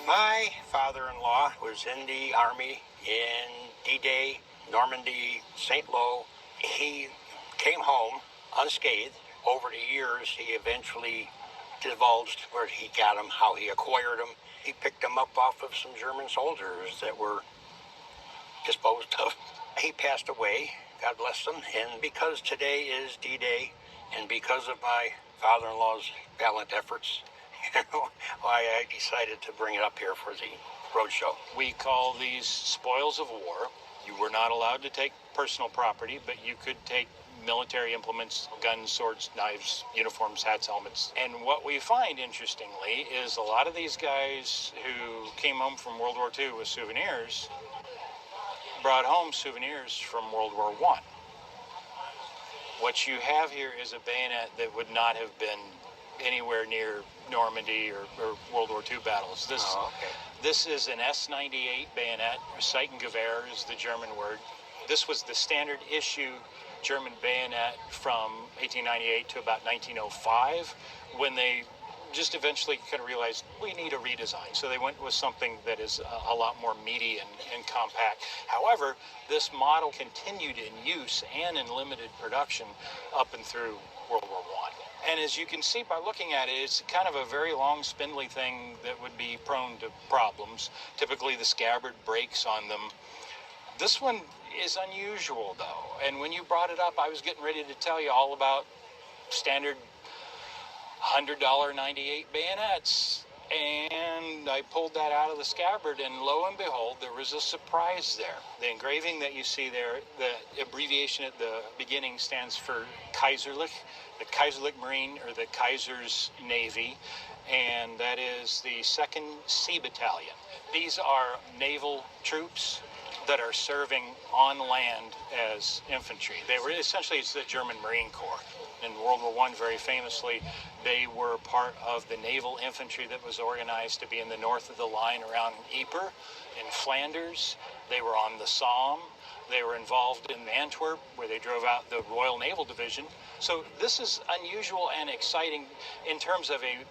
My father-in-law was in the Army in D-Day, Normandy, St. Lo. He came home unscathed. Over the years, he eventually divulged where he got them, how he acquired them. He picked them up off of some German soldiers that were disposed of. He passed away, God bless him, and because today is D-Day, and because of my father-in-law's valiant efforts, why I decided to bring it up here for the Roadshow. We call these spoils of war. You were not allowed to take personal property, but you could take military implements, guns, swords, knives, uniforms, hats, helmets. And what we find, interestingly, is a lot of these guys who came home from World War II with souvenirs brought home souvenirs from World War I. What you have here is a bayonet that would not have been anywhere near Normandy or World War II battles. This is an S98 bayonet, or Seitengewehr is the German word. This was the standard issue German bayonet from 1898 to about 1905, when they just eventually kind of realized we need a redesign. So they went with something that is a lot more meaty and compact. However, this model continued in use and in limited production up and through World War I. And as you can see by looking at it, it's kind of a very long, spindly thing that would be prone to problems. Typically, the scabbard breaks on them. This one is unusual, though. And when you brought it up, I was getting ready to tell you all about standard $100 98 bayonets. And I pulled that out of the scabbard, and lo and behold, there was a surprise there. The engraving that you see there, the abbreviation at the beginning stands for Kaiserlich, the Kaiserlich Marine, or the Kaiser's Navy, and that is the 2nd Sea Battalion. These are naval troops that are serving on land as infantry. They were essentially, it's the German Marine Corps. In World War I, very famously, they were part of the naval infantry that was organized to be in the north of the line around Ypres, in Flanders. They were on the Somme. They were involved in Antwerp, where they drove out the Royal Naval Division. So this is unusual and exciting in terms of a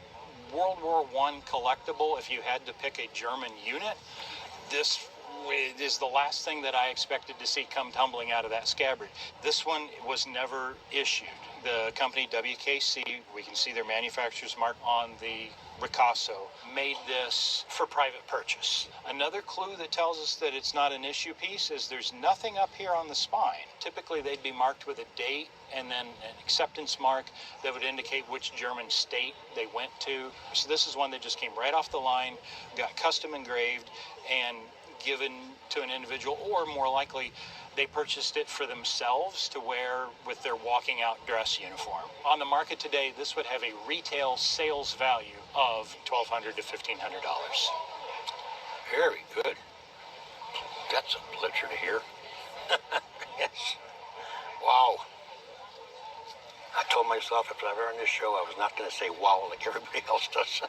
World War I collectible. If you had to pick a German unit, this is the last thing that I expected to see come tumbling out of that scabbard. This one was never issued. The company WKC, we can see their manufacturer's mark on the Ricasso, made this for private purchase. Another clue that tells us that it's not an issue piece is there's nothing up here on the spine. Typically they'd be marked with a date and then an acceptance mark that would indicate which German state they went to. So this is one that just came right off the line, got custom engraved, and given to an individual, or more likely they purchased it for themselves to wear with their walking out dress uniform. On the market today, this would have a retail sales value of $1,200 to $1,500. Very good. That's a pleasure to hear. Yes. Wow. I told myself after I heard this show I was not going to say wow like everybody else does.